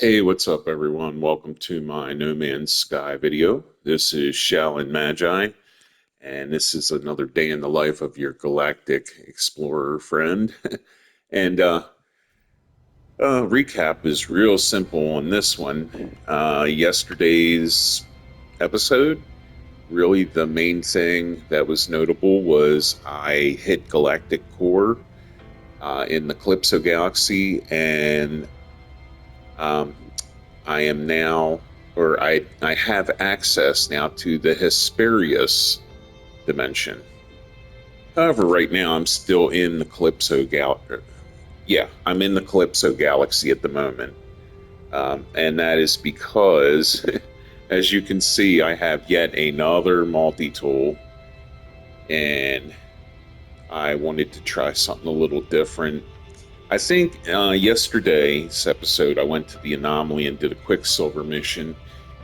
Hey, what's up, everyone? Welcome to my No Man's Sky video. This is Shaolin Magi, and this is another day in the life of your galactic explorer friend. and Recap is real simple on this one. Yesterday's episode, really the main thing that was notable was I hit galactic core in the Calypso galaxy, and um, I am now, or I have access now to the Hesperius dimension. However, right now I'm still in the Calypso Yeah, I'm in the Calypso galaxy at the moment. And that is because, as you can see, I have yet another multi-tool, and I wanted to try something a little different. I think yesterday's episode, I went to the anomaly and did a quicksilver mission,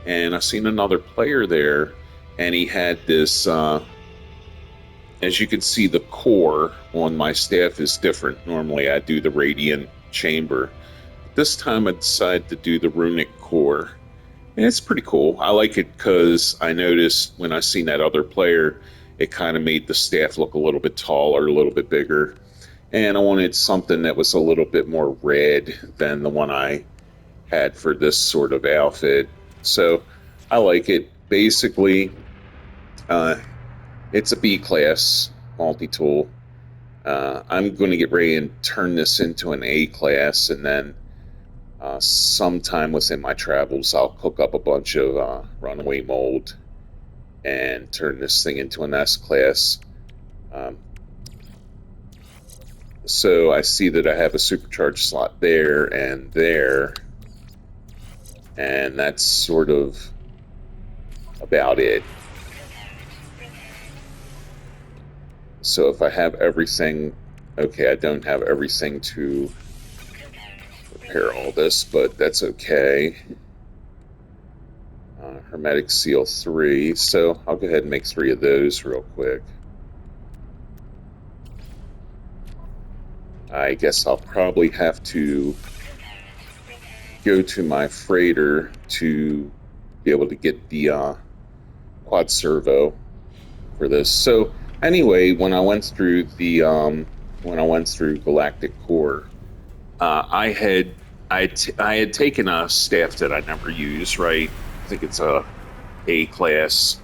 and I seen another player there, and he had this. As you can see, the core on my staff is different. Normally, I do the radiant chamber. This time, I decided to do the runic core, and it's pretty cool. I like it because I noticed when I seen that other player, it kind of made the staff look a little bit taller, a little bit bigger, and I wanted something that was a little bit more red than the one I had for this sort of outfit. So I like it. Basically, uh, it's a B class multi tool. I'm going to get ready and turn this into an A class, and then sometime within my travels, I'll cook up a bunch of runaway mold and turn this thing into an S class. Um, so I see that I have a supercharged slot there and there, and that's sort of about it. So if I have everything, okay, I don't have everything to repair all this, but that's okay. Hermetic seal 3, so I'll go ahead and make 3 of those real quick. I guess I'll probably have to go to my freighter to be able to get the quad servo for this. So anyway, when I went through Galactic Core, I had taken a staff that I never use. Right, I think it's A class,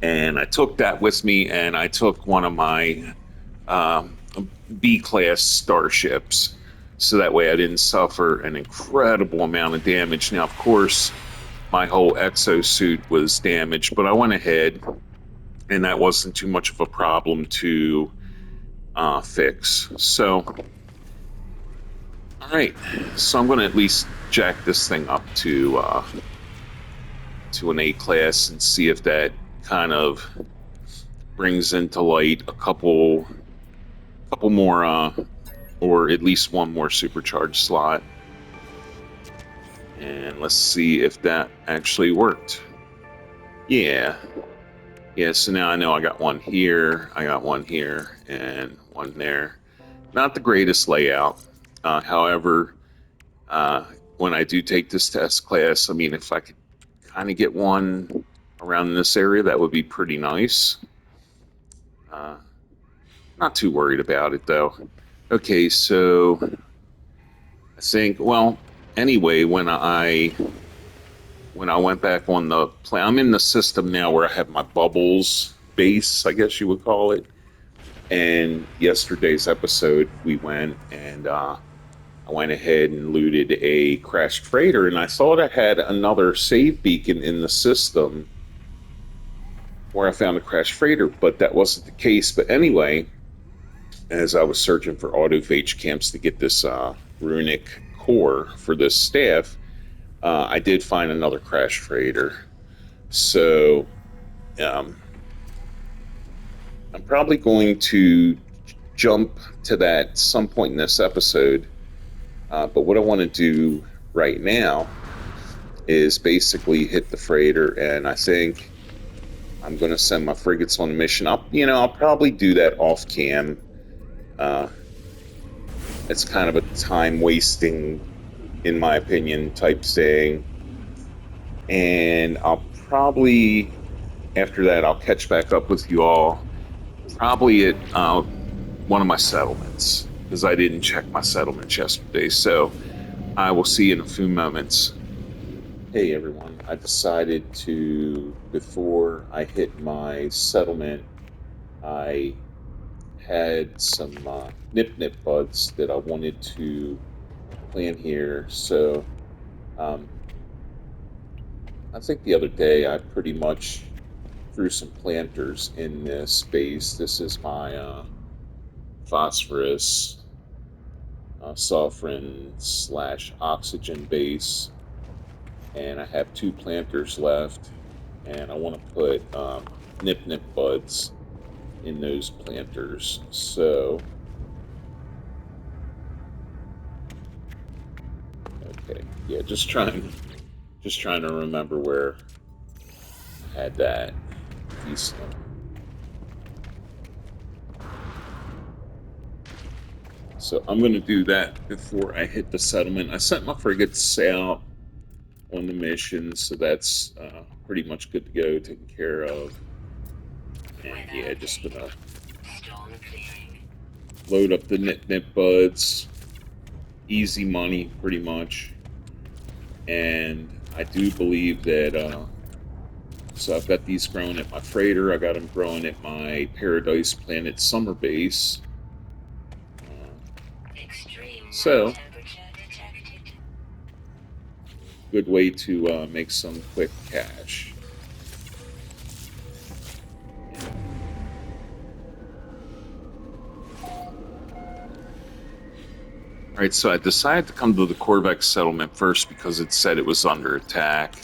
and I took that with me, and I took one of my um, B class starships, so that way I didn't suffer an incredible amount of damage. Now, of course, my whole exosuit was damaged, but I went ahead, and that wasn't too much of a problem to fix. So, all right, so I'm going to at least jack this thing up to an A class and see if that kind of brings into light a couple more or at least one more supercharged slot. And let's see if that actually worked. Yeah, so now I know I got one here, I got one here, and one there. Not the greatest layout. However, when I do take this test class, I mean, if I could kind of get one around this area, that would be pretty nice. Not too worried about it, though. Okay, so I think, well, anyway, when I went back on the plane, I'm in the system now where I have my bubbles base, I guess you would call it. And yesterday's episode, we went and I went ahead and looted a crashed freighter, and I thought I had another save beacon in the system where I found a crashed freighter, but that wasn't the case. But anyway, as I was searching for autophage camps to get this runic core for this staff, I did find another crash freighter. So um, I'm probably going to jump to that some point in this episode. But what I want to do right now is basically hit the freighter, and I think I'm going to send my frigates on a mission. I'll probably do that off cam. It's kind of a time wasting in my opinion, type thing. And I'll probably, after that, I'll catch back up with you all, probably at one of my settlements, because I didn't check my settlements yesterday. So I will see you in a few moments. Hey everyone, I decided to, before I hit my settlement, I had some nip nip buds that I wanted to plant here. So um, I think the other day I pretty much threw some planters in this space. This is my phosphorus sulfurin slash oxygen base, and I have two planters left, and I want to put nip nip buds in those planters. So, okay, yeah, just trying to remember where I had that piece. So I'm going to do that before I hit the settlement. I sent my frigates out on the mission, so that's pretty much good to go, taken care of. And yeah, just gonna load up the nip buds, easy money, pretty much. And I do believe that. So I've got these growing at my freighter. I got them growing at my Paradise Planet summer base. So good way to make some quick cash. All right, so I decided to come to the Corvex settlement first because it said it was under attack,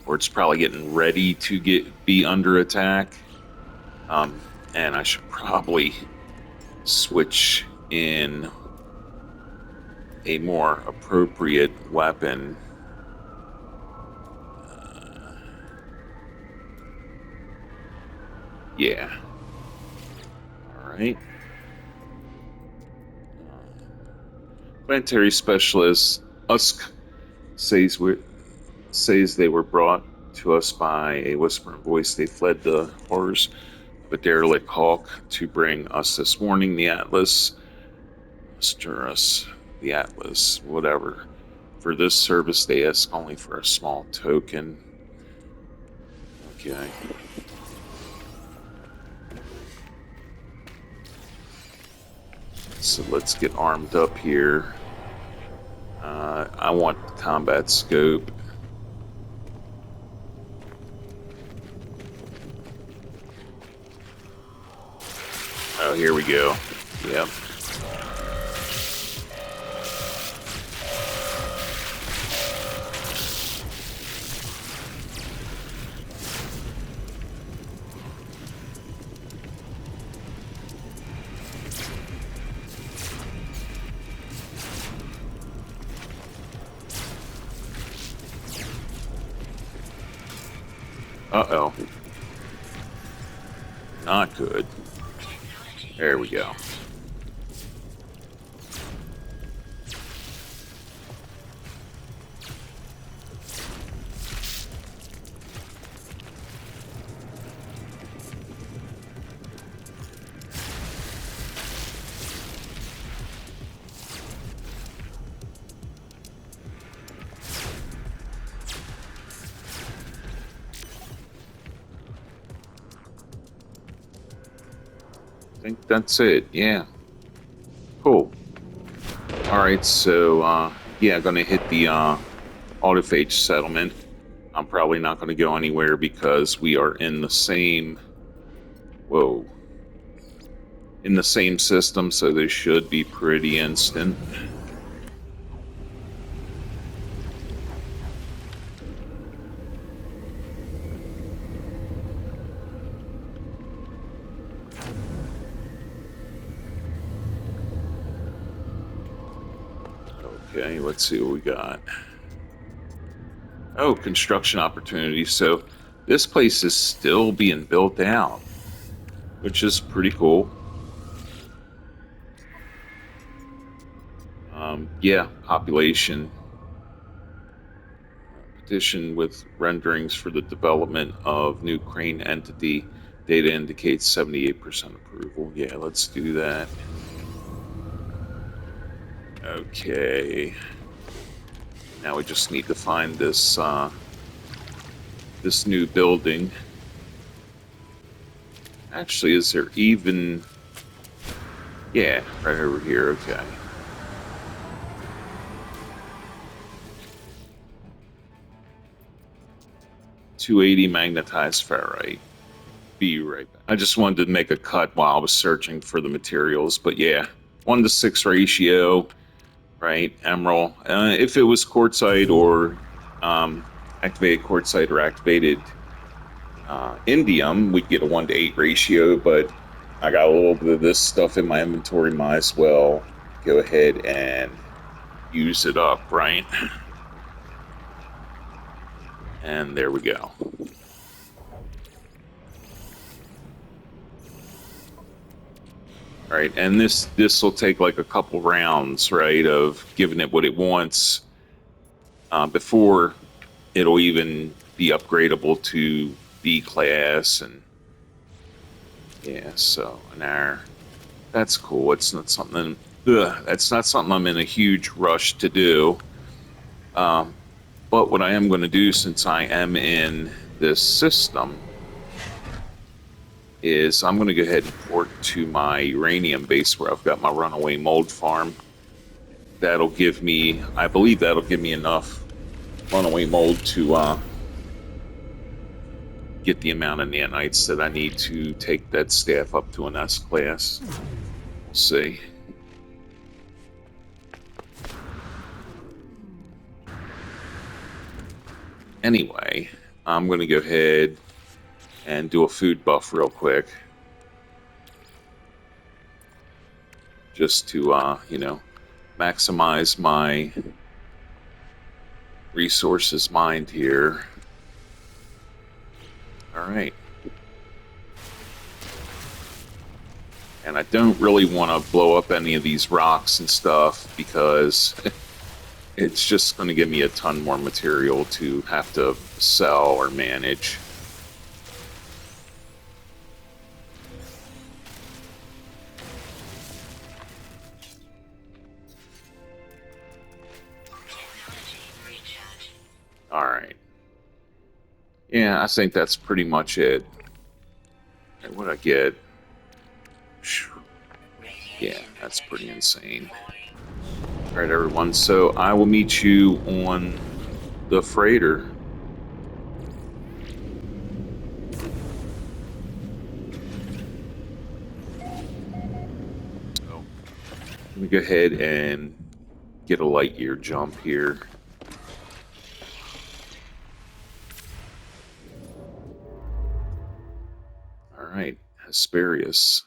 or it's probably getting ready to be under attack. And I should probably switch in a more appropriate weapon. Yeah. All right. Planetary specialist Usk says they were brought to us by a whispering voice. They fled the horrors of a derelict hulk to bring us this morning. The Atlas, stir us, the Atlas, whatever. For this service, they ask only for a small token. Okay. So let's get armed up here. I want combat scope. Oh, here we go. Yep. Uh-oh. Not good. There we go. I think that's it. Yeah. Cool. All right, so yeah, gonna hit the autophage settlement. I'm probably not gonna go anywhere because we are in the same. Whoa. In the same system, so they should be pretty instant. Okay, let's see what we got. Oh, construction opportunities. So this place is still being built out, which is pretty cool. Yeah, population Addition with renderings for the development of new crane entity. Data indicates 78% approval. Yeah, let's do that. Okay. Now we just need to find this this new building. Actually, is there even... Yeah, right over here. Okay. .280 magnetized ferrite. Be right back. I just wanted to make a cut while I was searching for the materials, but yeah, 1:6 ratio, right? Emerald. If it was quartzite or activated quartzite or activated indium, we'd get a 1:8 ratio, but I got a little bit of this stuff in my inventory, might as well go ahead and use it up, right? And there we go. All right, and this will take like a couple rounds, right, of giving it what it wants before it'll even be upgradable to B class, and yeah, so an hour. That's cool. It's not something. That's not something I'm in a huge rush to do. But what I am going to do, since I am in this system, is I'm going to go ahead and port to my uranium base where I've got my runaway mold farm. That'll give me, I believe that'll give me enough runaway mold to get the amount of nanites that I need to take that staff up to an S class. We'll see. Anyway, I'm going to go ahead and do a food buff real quick. Just to, you know, maximize my resources mined here. All right. And I don't really want to blow up any of these rocks and stuff because it's just going to give me a ton more material to have to sell or manage. All right. Yeah, I think that's pretty much it. Okay, what'd I get? Yeah, that's pretty insane. All right, everyone. So I will meet you on the freighter. So let me go ahead and get a light year jump here. All right, Hesperius.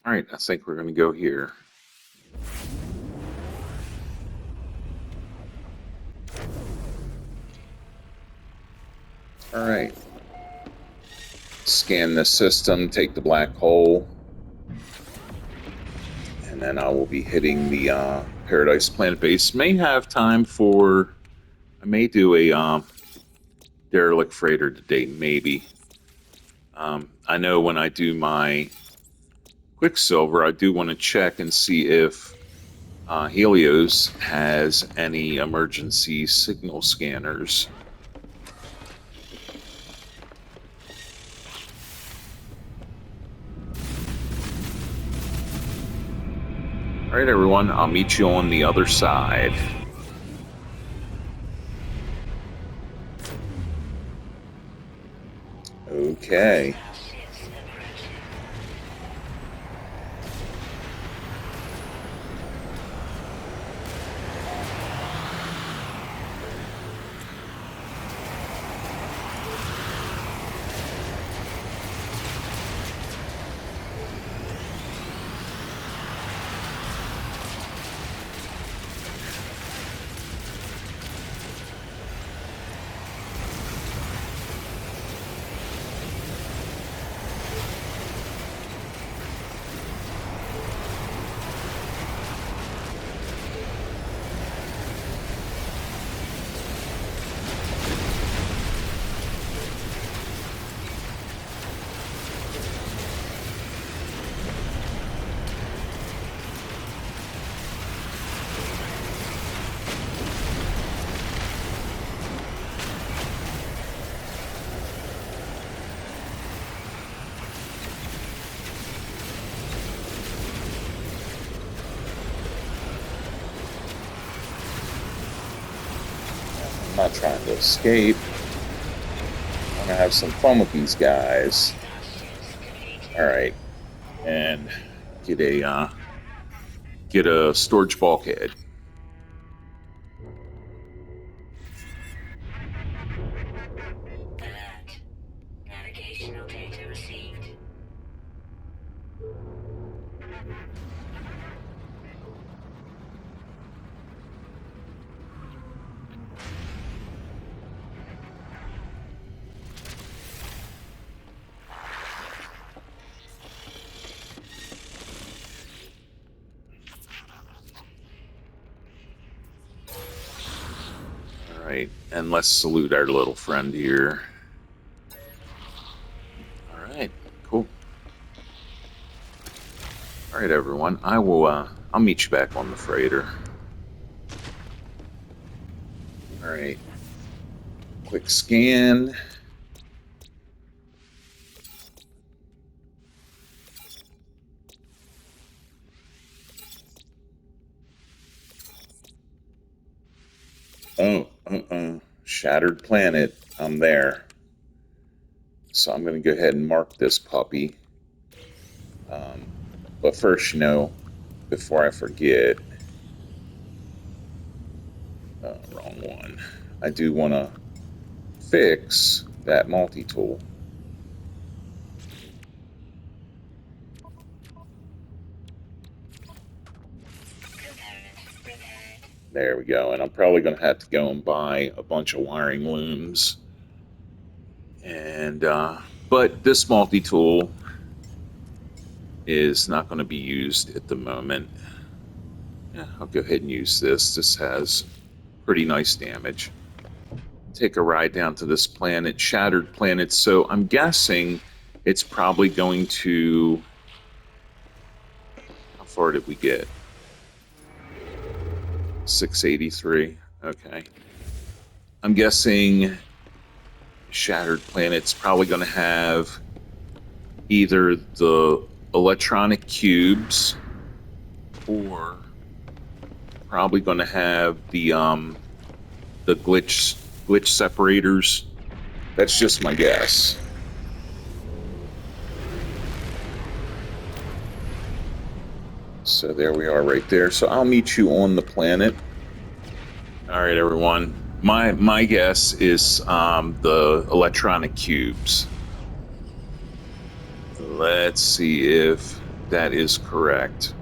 All right, I think we're going to go here. All right. Scan the system, take the black hole, and then I will be hitting the Paradise Planet base. May have time for... I may do a derelict freighter today, maybe. I know when I do my quicksilver, I do want to check and see if Helios has any emergency signal scanners. All right, everyone, I'll meet you on the other side. Okay. not trying to escape. I'm gonna have some fun with these guys. All right, and get a storage bulkhead. Alert. Navigational data received. All right, and let's salute our little friend here. All right, cool. All right, everyone. I'll meet you back on the freighter. All right. Quick scan. Oh, shattered planet. I'm there. So I'm going to go ahead and mark this puppy. But first, before I forget, wrong one. I do want to fix that multi-tool. There we go. And I'm probably going to have to go and buy a bunch of wiring looms. And but this multi-tool is not going to be used at the moment. Yeah, I'll go ahead and use this. This has pretty nice damage. Take a ride down to this planet, shattered planet. So I'm guessing it's probably going to. How far did we get? 683. Okay. I'm guessing shattered planet's probably going to have either the electronic cubes or probably going to have the glitch separators. That's just my guess. So there we are right there. So I'll meet you on the planet. All right, everyone. My guess is the electronic cubes. Let's see if that is correct.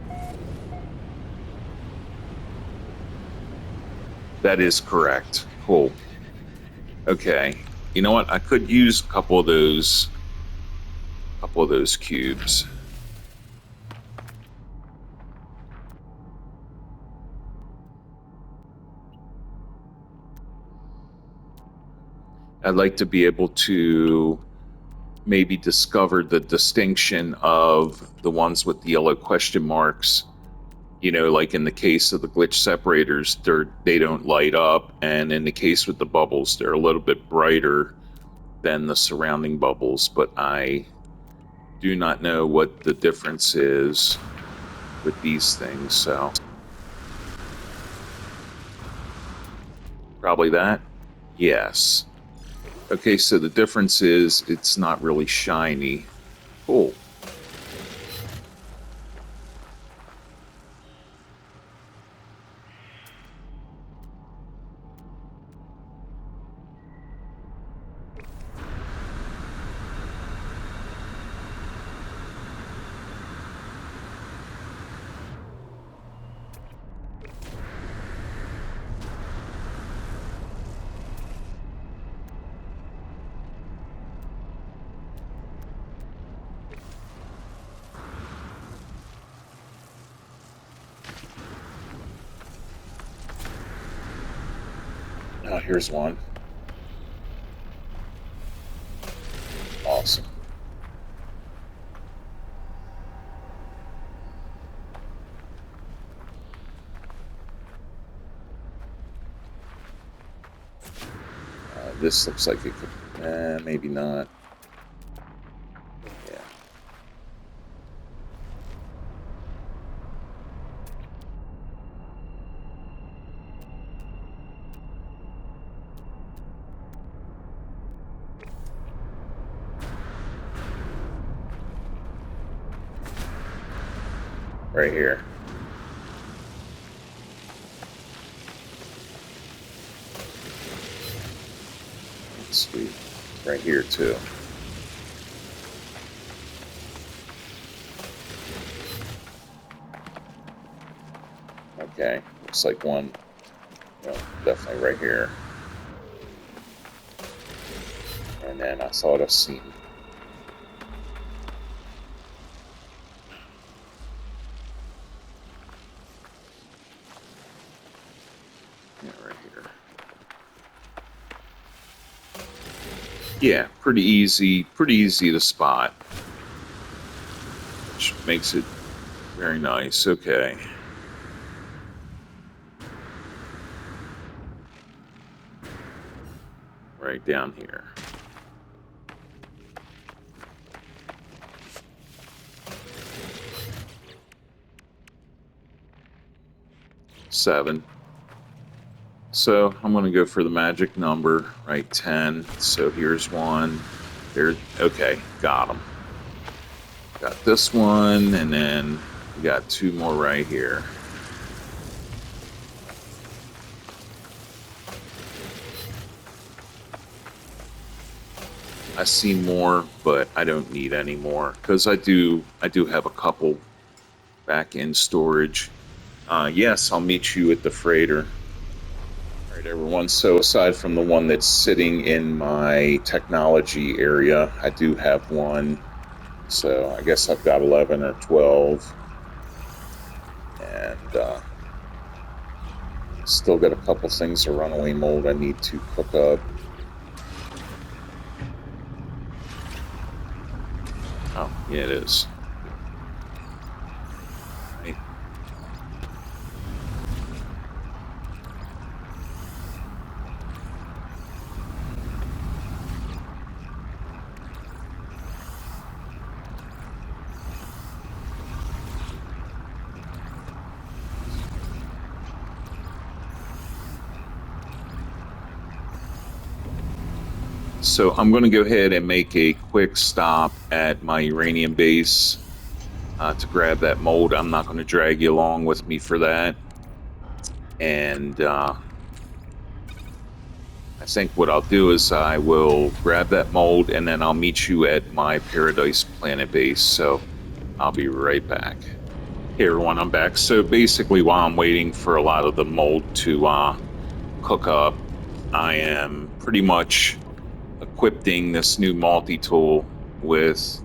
That is correct. Cool. Okay. You know what? I could use a couple of those cubes. I'd like to be able to maybe discover the distinction of the ones with the yellow question marks. Like in the case of the glitch separators, they don't light up, and in the case with the bubbles, they're a little bit brighter than the surrounding bubbles, but I do not know what the difference is with these things, so probably that. Yes. Okay, so the difference is it's not really shiny. Cool. Oh, here's one. Awesome. This looks like it could, maybe not. Yeah. right here. Sweet. Right here too. Okay, looks like one, well, definitely right here. And then I thought I seen, yeah, right here. Yeah, pretty easy to spot, which makes it very nice. Okay. Right down here. Seven. So I'm going to go for the magic number, right? 10. So here's one. There. Okay, got them. Got this one, and then we got two more right here. I see more, but I don't need any more because I do have a couple back in storage. Yes, I'll meet you at the freighter. All right, everyone. So aside from the one that's sitting in my technology area, I do have one. So I guess I've got 11 or 12, and still got a couple things of runaway mold I need to cook up. Oh, yeah, it is. Right. So I'm going to go ahead and make a quick stop at my uranium base to grab that mold. I'm not going to drag you along with me for that. And I think what I'll do is I will grab that mold and then I'll meet you at my Paradise Planet base. So I'll be right back. Hey everyone, I'm back. So basically, while I'm waiting for a lot of the mold to cook up, I am pretty much equipping this new multi-tool with,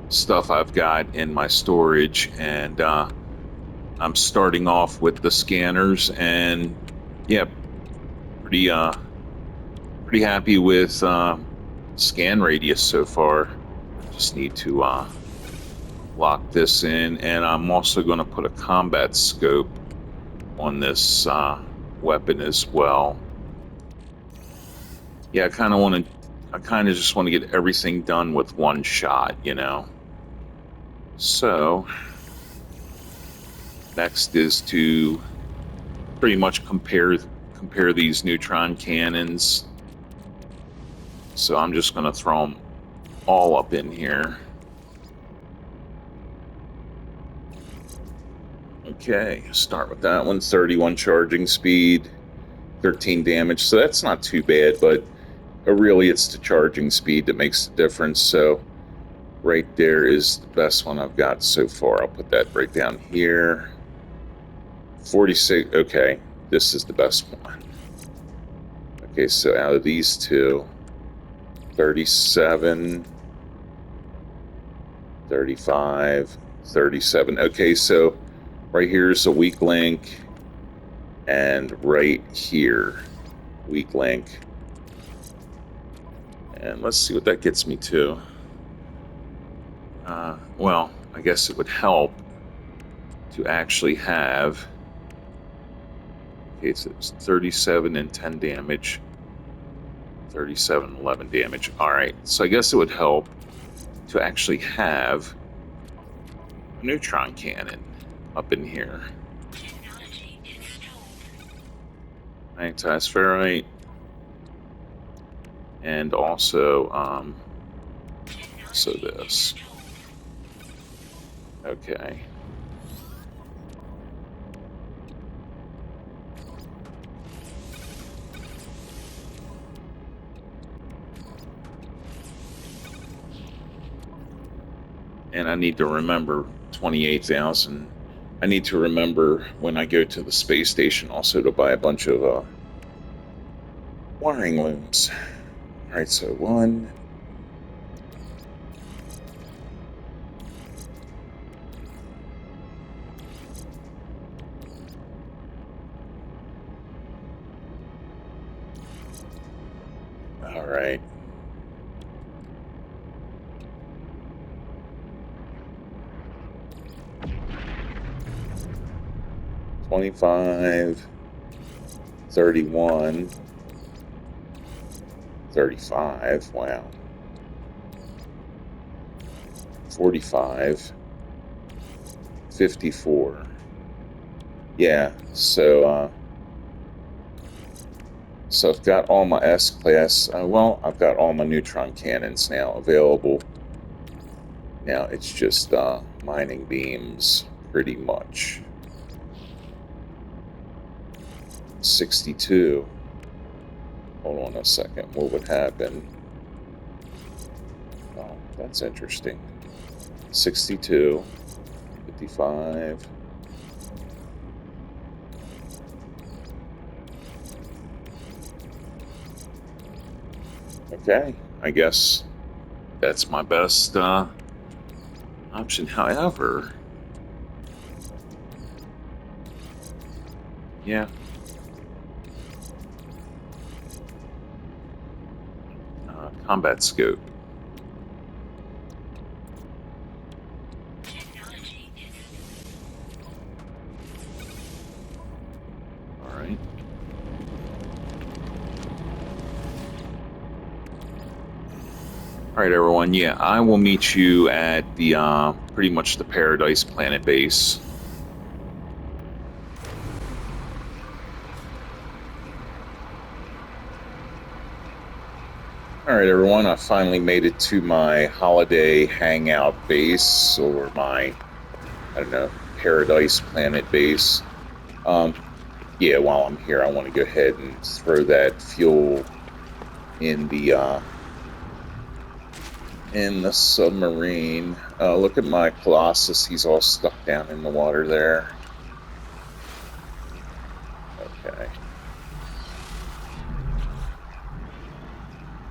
stuff I've got in my storage, and I'm starting off with the scanners, and yeah, pretty pretty happy with scan radius so far. Just need to lock this in, and I'm also going to put a combat scope on this weapon as well. Yeah, I kind of just want to get everything done with one shot, So next is to pretty much compare these neutron cannons. So I'm just going to throw them all up in here. Okay, start with that one. 31 charging speed, 13 damage. So that's not too bad, but really it's the charging speed that makes the difference. So right there is the best one I've got so far. I'll put that right down here. 46. Okay, this is the best one. Okay, so out of these two, 37, 35, 37. Okay, so right here is a weak link, and right here, weak link. And let's see what that gets me to. Well, I guess it would help to actually have. Okay, so it's 37 and 10 damage. 37 and 11 damage. All right, so I guess it would help to actually have a neutron cannon up in here. Technology installed. Anti-spherite. And also, so this. Okay. And I need to remember 28,000. I need to remember when I go to the space station also to buy a bunch of wiring looms. All right, so one. All right. $25, $31, $35. Wow. $45, $54. Yeah. So I've got all my S class. Well, I've got all my neutron cannons now available. Now it's just mining beams, pretty much. 62. Hold on a second. What would happen? Oh, that's interesting. 62, 55. Okay, I guess that's my best option. However, yeah, combat scope. Technology is All right. All right, everyone. Yeah, I will meet you at the pretty much the Paradise Planet base. All right, everyone. I finally made it to my holiday hangout base, or my, I don't know, Paradise Planet base. Yeah, while I'm here, I want to go ahead and throw that fuel in the submarine. Look at my Colossus. He's all stuck down in the water there. Okay.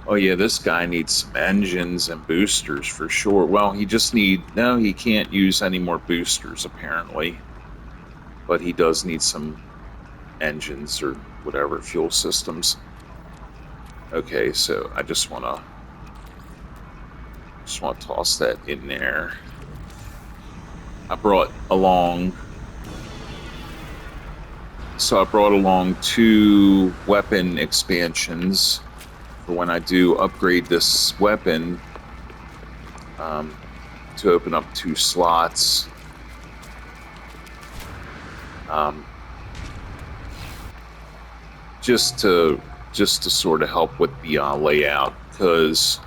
Oh yeah, this guy needs some engines and boosters for sure. Well, no, he can't use any more boosters apparently, but he does need some engines or whatever fuel systems. Okay, so I just want to toss that in there. I brought along I brought along two weapon expansions for when I do upgrade this weapon, um, to open up two slots. Um, just to sort of help with the layout, because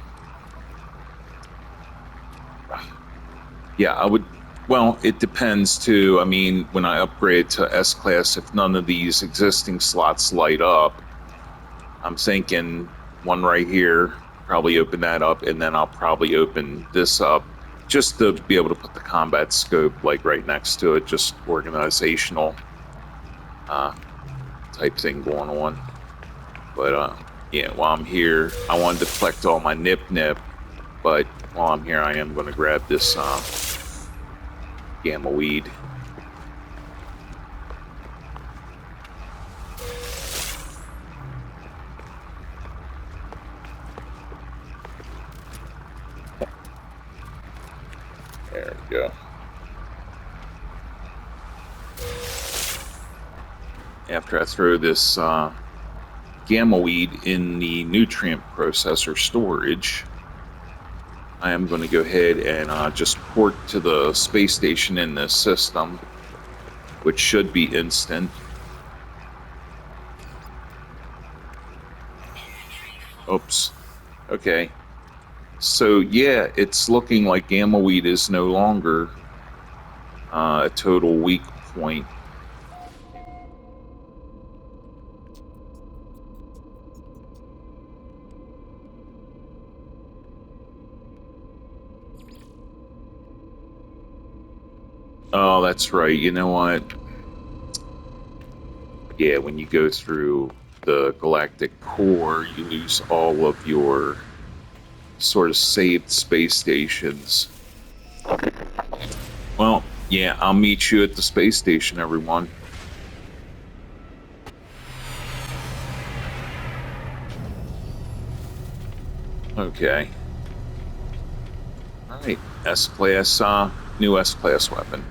yeah, I would. Well, it depends too. I mean, when I upgrade to S class, if none of these existing slots light up, I'm thinking one right here, probably open that up, and then I'll probably open this up just to be able to put the combat scope like right next to it, just organizational uh, type thing going on. But yeah, while I'm here, I wanted to collect all my nip, but while I'm here, I am going to grab this gamma weed. There we go. After I throw this gamma weed in the nutrient processor storage, I am going to go ahead and just port to the space station in this system, which should be instant. Oops. Okay. So yeah, it's looking like gamma weed is no longer a total weak point. Oh, that's right. You know what? Yeah, when you go through the galactic core, you lose all of your sort of saved space stations. Well, yeah, I'll meet you at the space station, everyone. Okay. All right. S class, new S class weapon.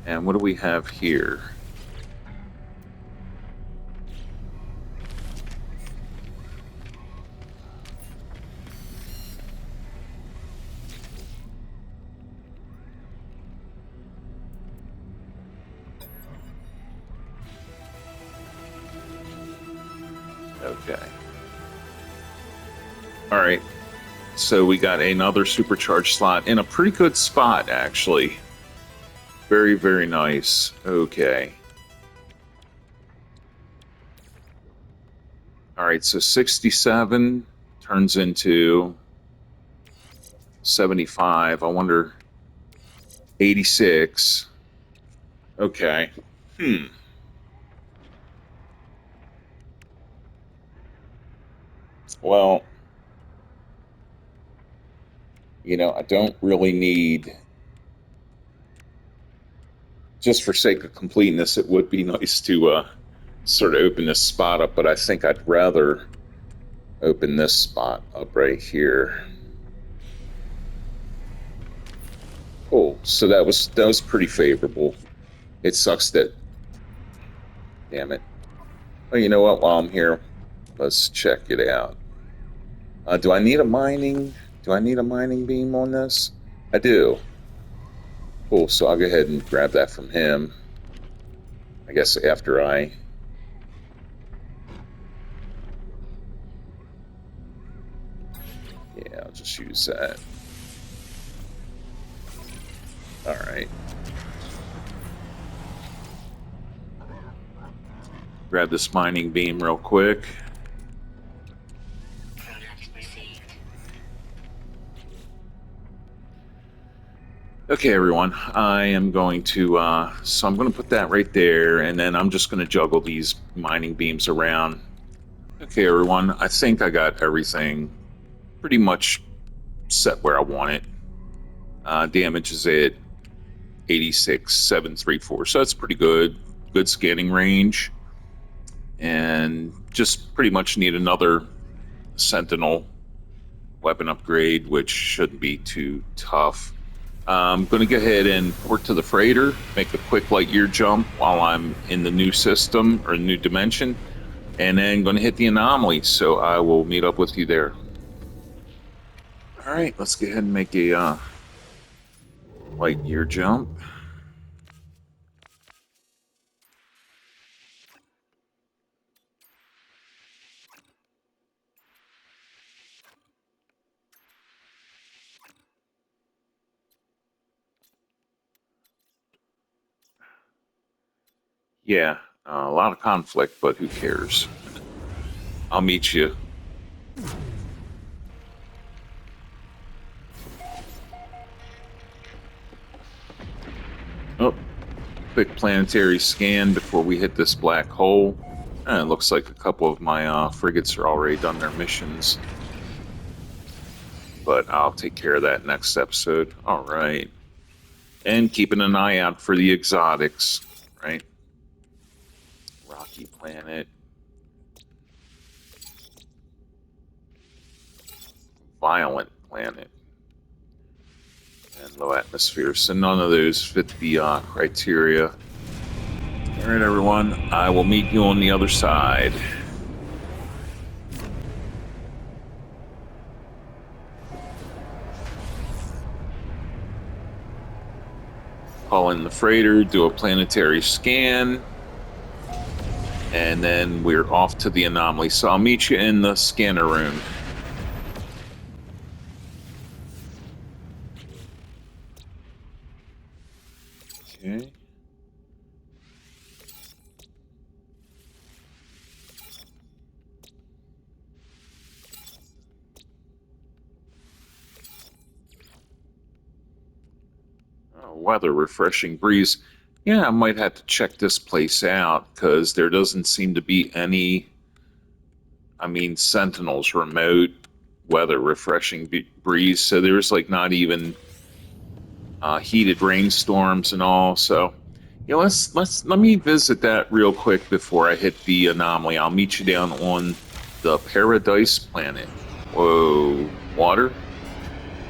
And what do we have here? Okay. All right. So we got another supercharged slot in a pretty good spot, actually. Very, very nice. Okay. All right. So 67 turns into 75. I wonder, 86. Okay. Hmm. Well, I don't really need, just for sake of completeness, it would be nice to sort of open this spot up, but I think I'd rather open this spot up right here. Cool. So that was pretty favorable. It sucks that, damn it. Oh, you know what? While I'm here, let's check it out. Do I need a mining? Do I need a mining beam on this? I do. Cool. So I'll go ahead and grab that from him. I guess after yeah, I'll just use that. All right. Grab this mining beam real quick. Product received. Okay, everyone. I am going to, so I'm going to put that right there, and then I'm just going to juggle these mining beams around. Okay, everyone. I think I got everything pretty much set where I want it. Damage is at 86,734, so that's pretty good. Good scanning range, and just pretty much need another Sentinel weapon upgrade, which shouldn't be too tough. I'm going to go ahead and port to the freighter, make a quick light year jump while I'm in the new system or new dimension, and then going to hit the anomaly. So I will meet up with you there. All right, let's go ahead and make a light year jump. Yeah, a lot of conflict, but who cares? I'll meet you. Oh, quick planetary scan before we hit this black hole. It looks like a couple of my frigates are already done their missions, but I'll take care of that next episode. All right. And keeping an eye out for the exotics, right? Rocky planet, violent planet, and low atmosphere. So none of those fit the criteria. All right, everyone. I will meet you on the other side. Call in the freighter, do a planetary scan, and then we're off to the anomaly. So I'll meet you in the scanner room. Okay. Oh, weather, refreshing breeze. Yeah, I might have to check this place out because there doesn't seem to be any. I mean, Sentinels remote weather, refreshing breeze. So there's like not even heated rainstorms and all. So, yeah, let me visit that real quick before I hit the anomaly. I'll meet you down on the Paradise planet. Whoa, water?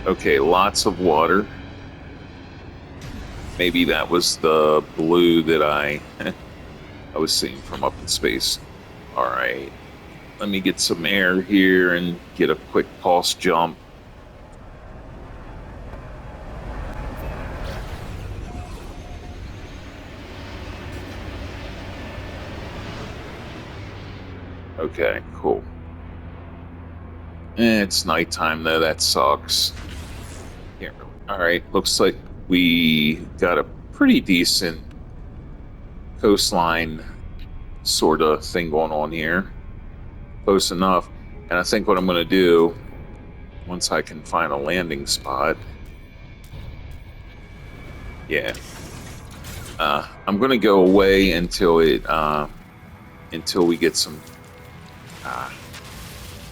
Okay, lots of water. Maybe that was the blue that I was seeing from up in space. All right, let me get some air here and get a quick pulse jump. Okay, cool. It's nighttime though. That sucks. Can't really. All right, looks like we got a pretty decent coastline sort of thing going on here. Close enough. And I think what I'm going to do once I can find a landing spot, yeah, I'm going to go away until we get some uh,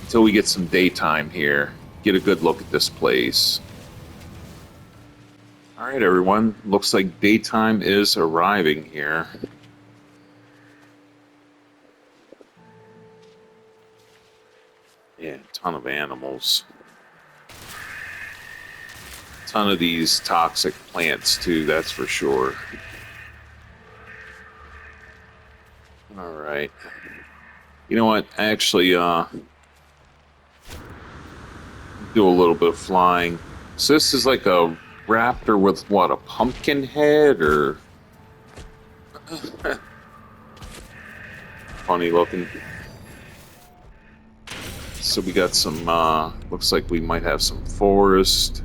until we get some daytime here. Get a good look at this place. All right, everyone. Looks like daytime is arriving here. Yeah, ton of animals. Ton of these toxic plants too, that's for sure. All right. You know what? Actually, do a little bit of flying. So this is like a raptor with what, a pumpkin head or funny looking. So we got some looks like we might have some forest.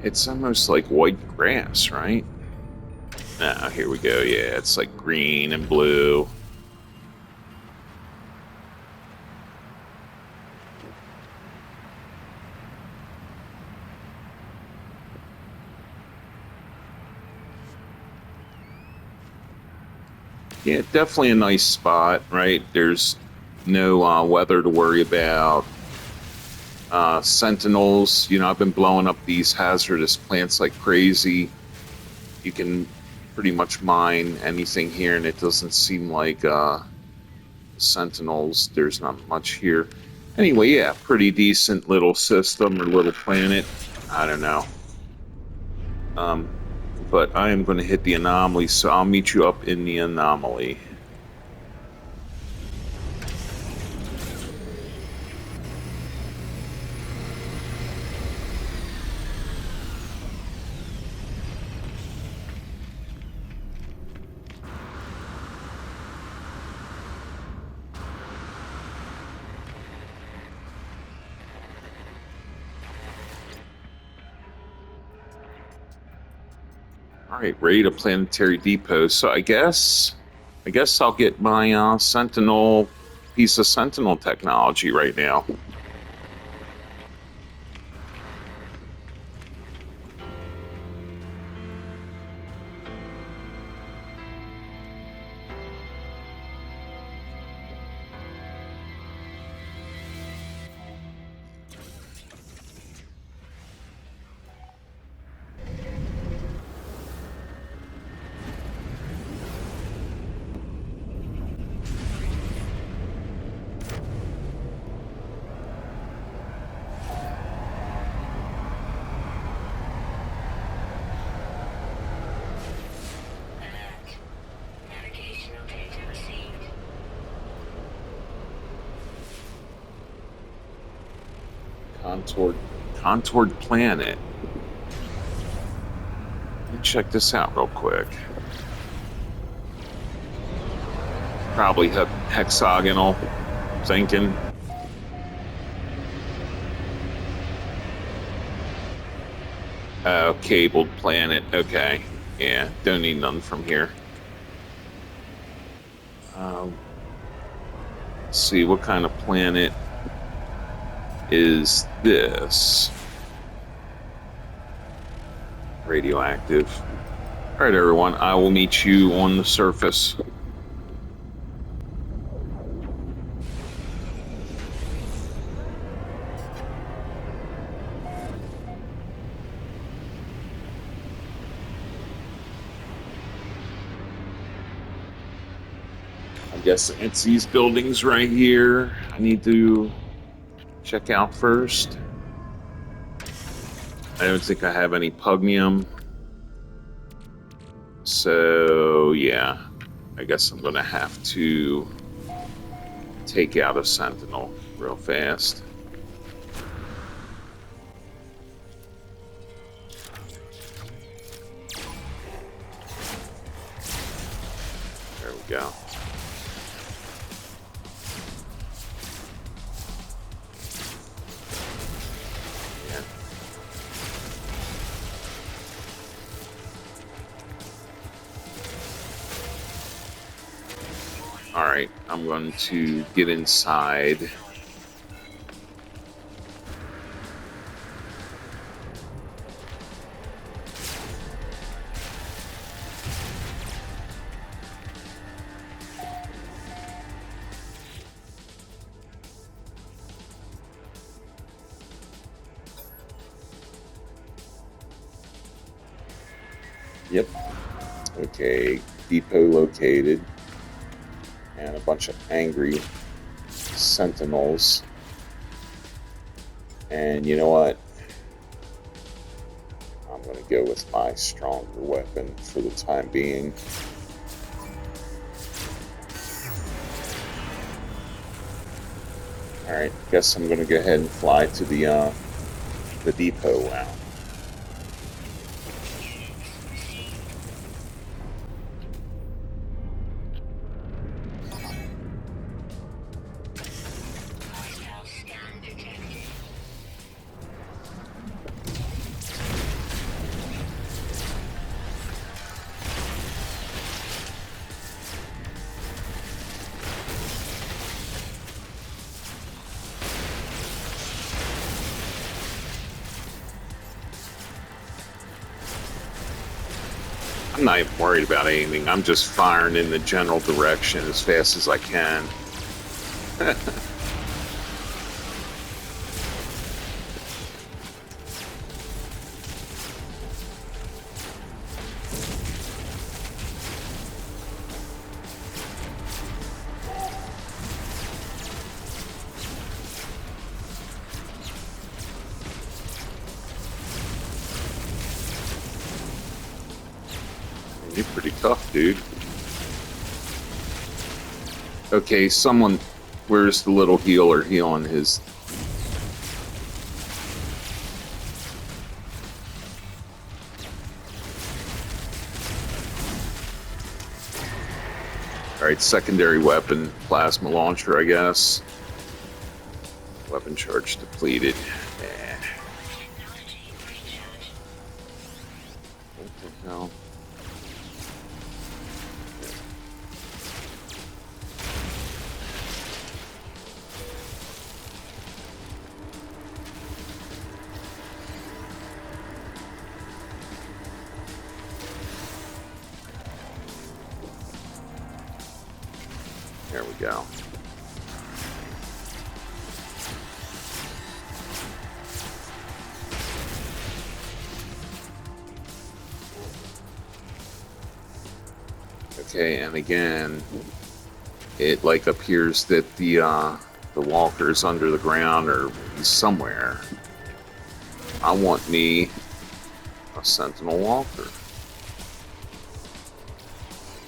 It's almost like white grass, right? Ah, here we go. Yeah, it's like green and blue. Yeah, definitely a nice spot, right? There's no weather to worry about. Sentinels, I've been blowing up these hazardous plants like crazy. You can pretty much mine anything here, and it doesn't seem like Sentinels, there's not much here. Anyway, yeah, pretty decent little system or little planet. I don't know. Um, but I am going to hit the anomaly, so I'll meet you up in the anomaly. All right, ready to planetary depot. So I guess I'll get my Sentinel piece of Sentinel technology right now. Contoured planet. Let me check this out real quick. Probably hexagonal thinking. Oh, cabled planet. Okay. Yeah, don't need none from here. Let's see, what kind of planet is this? Radioactive. All right, everyone. I will meet you on the surface. I guess it's these buildings right here I need to check out first. I don't think I have any pugnium. So, yeah. I guess I'm going to have to take out a sentinel real fast. There we go. Yeah. All right, I'm going to get inside. Yep. Okay, depot located. And a bunch of angry sentinels. And you know what? I'm going to go with my stronger weapon for the time being. Alright, guess I'm going to go ahead and fly to the depot now. I'm not even worried about anything. I'm just firing in the general direction as fast as I can. You're pretty tough, dude. Okay, someone... Where's the little healer healing his... Alright, secondary weapon. Plasma launcher, I guess. Weapon charge depleted. What the hell? There we go. Okay, and again, it like appears that the walkers under the ground are somewhere. I want me a sentinel walker.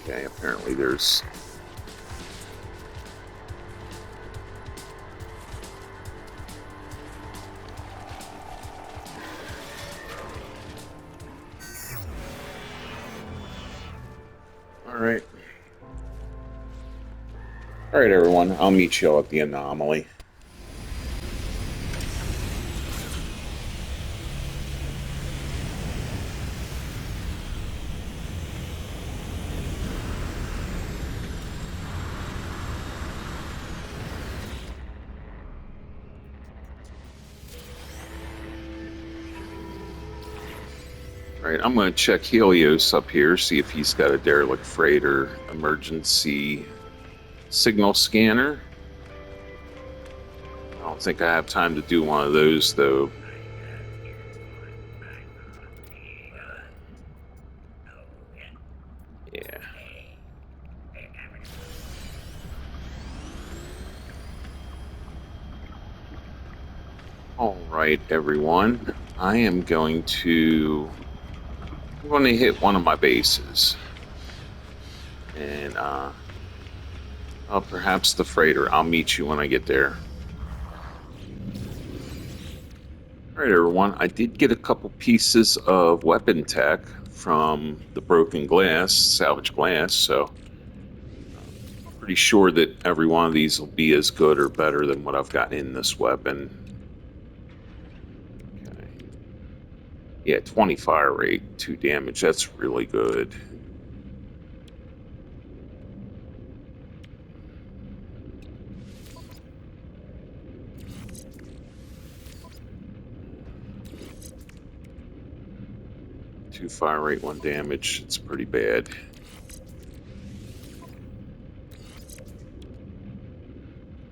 Okay, apparently there's... right. All right, everyone. I'll meet you all at the anomaly. All right, I'm going to check Helios up here, see if he's got a derelict freighter emergency signal scanner. I don't think I have time to do one of those, though. Yeah. All right, everyone. I'm going to hit one of my bases, and perhaps the freighter. I'll meet you when I get there. All right, everyone. I did get a couple pieces of weapon tech from the broken glass, salvage glass, so pretty sure that every one of these will be as good or better than what I've got in this weapon. Okay. Yeah, 20 fire rate, 2 damage. That's really good. Two fire rate, 1 damage. It's pretty bad.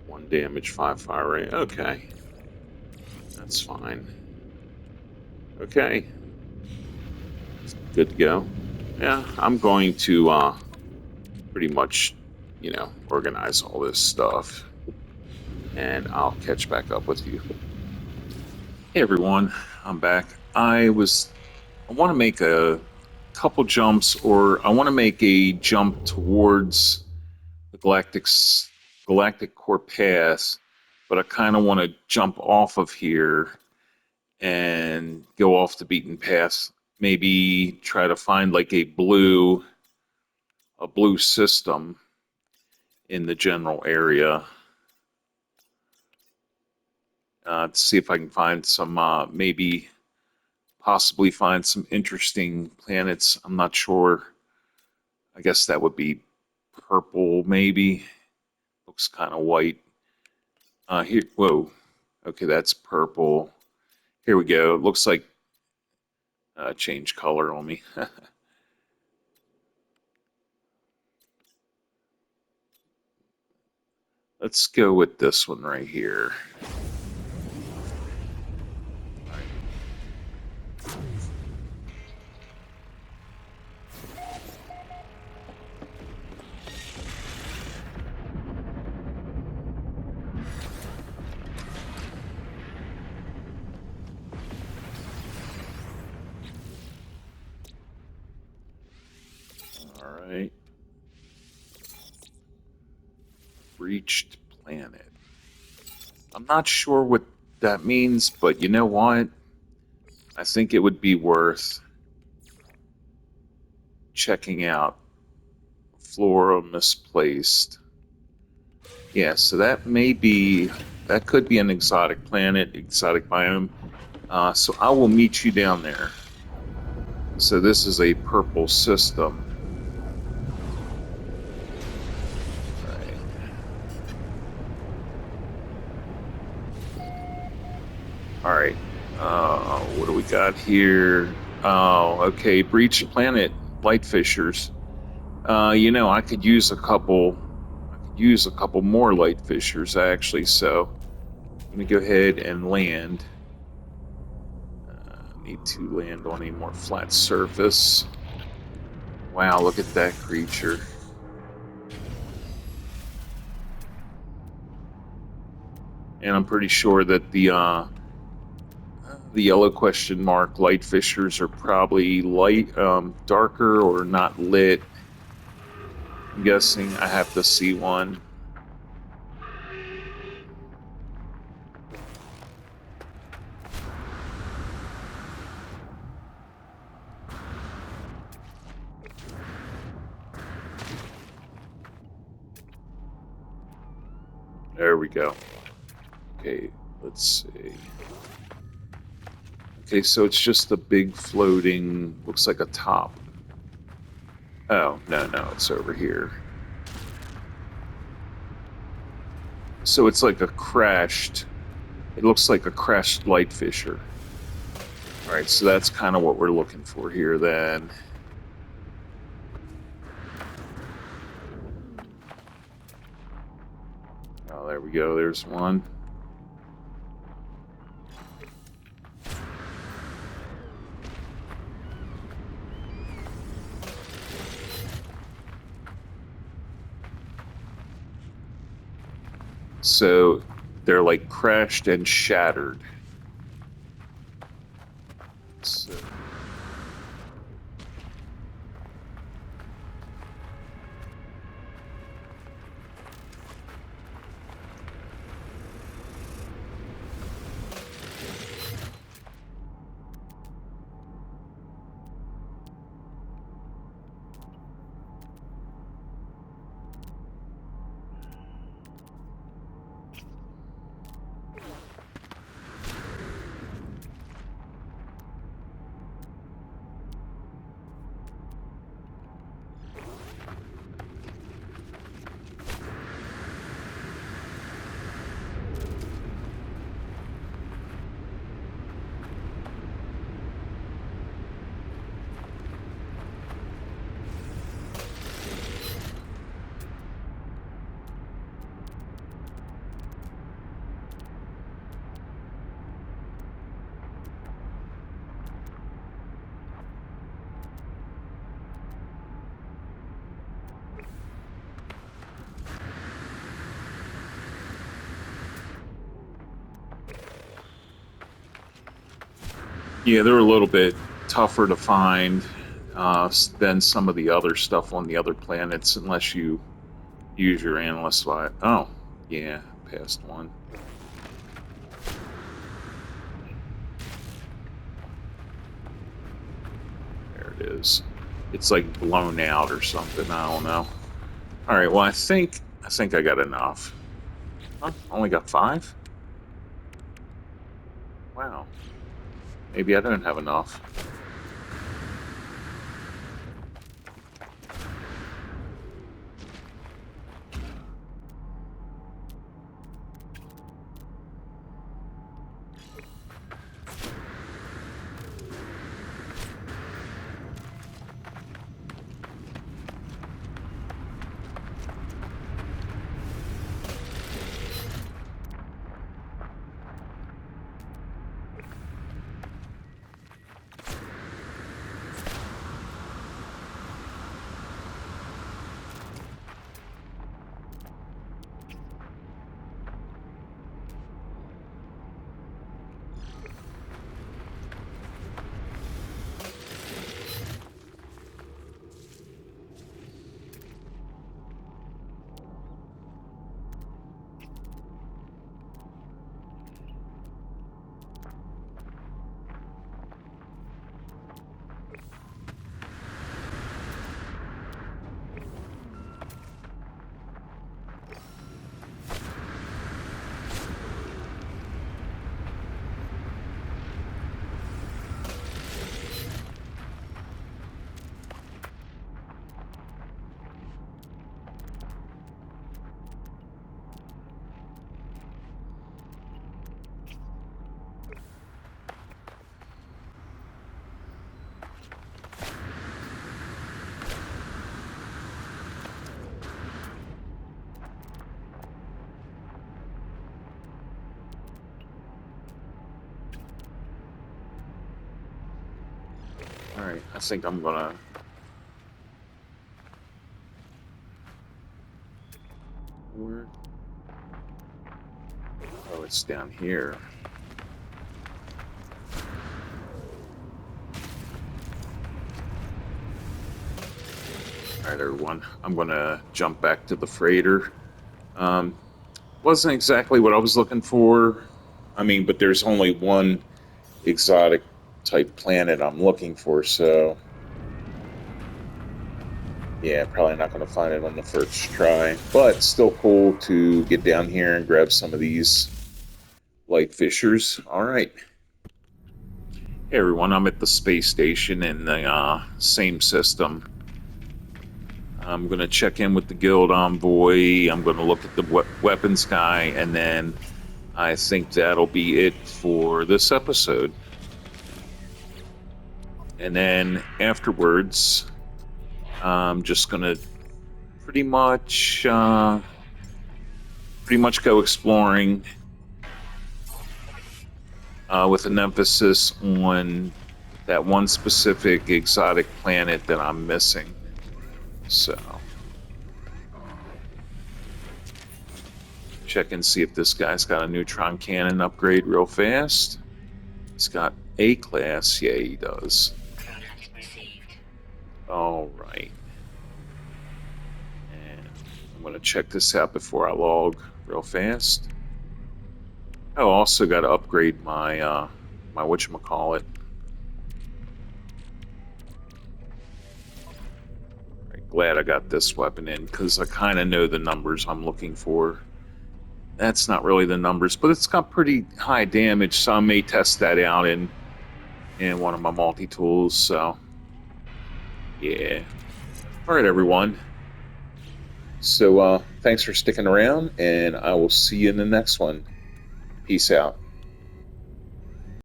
1 damage, 5 fire rate. Okay. That's fine. Okay. Good to go. Yeah, I'm going to pretty much, organize all this stuff, and I'll catch back up with you. Hey everyone, I'm back. I want to make a couple jumps, or I want to make a jump towards the galactic core path, but I kind of want to jump off of here and go off the beaten path. Maybe try to find like a blue system in the general area. To see if I can find some, maybe possibly find some interesting planets. I'm not sure. I guess that would be purple, maybe. Looks kind of white. Here, whoa. Okay, that's purple. Here we go. It looks like change color on me. Let's go with this one right here. All right. Breached planet. I'm not sure what that means, but you know what? I think it would be worth checking out. Flora misplaced. Yeah, so that could be an exotic planet, exotic biome. So I will meet you down there. So this is a purple system. All right. What do we got here? Oh, okay. Breached planet, light fissures. I could use a couple. I could use a couple more light fissures actually. So I'm gonna go ahead and land. Need to land on a more flat surface. Wow, look at that creature. And I'm pretty sure that the yellow question mark light fissures are probably darker or not lit. I'm guessing I have to see one. There we go. Okay, let's see. Okay, so it's just a big floating, looks like a top. Oh, no, it's over here. So it's like a crashed, it looks like a crashed light fisher. All right, so that's kind of what we're looking for here then. Oh, there we go. There's one. So they're like crashed and shattered. So, yeah, they're a little bit tougher to find than some of the other stuff on the other planets, unless you use your analyst slot. Oh, yeah, past one. There it is. It's like blown out or something. I don't know. All right. Well, I think I got enough. Huh? Only got 5. Wow. Maybe I don't have enough. All right. I think I'm gonna. Where? Oh, it's down here. All right, everyone. I'm gonna jump back to the freighter. Um, wasn't exactly what I was looking for. I mean, but there's only one exotic type planet I'm looking for, so Yeah, probably not going to find it on the first try, but still cool to get down here and grab some of these light fishers. All right. Hey everyone, I'm at the space station in the same system. I'm going to check in with the guild envoy. I'm going to look at the weapons guy, and then I think that'll be it for this episode. And then afterwards, I'm just going to pretty much go exploring with an emphasis on that one specific exotic planet that I'm missing. So check and see if this guy's got a neutron cannon upgrade real fast. He's got A class. Yeah, he does. Product received. All right. And I'm going to check this out before I log real fast. I also got to upgrade my my whatchamacallit. Right, glad I got this weapon in because I kind of know the numbers I'm looking for. That's not really the numbers, but it's got pretty high damage, so I may test that out in one of my multi-tools. So yeah. All right, everyone. So thanks for sticking around, and I will see you in the next one. Peace out.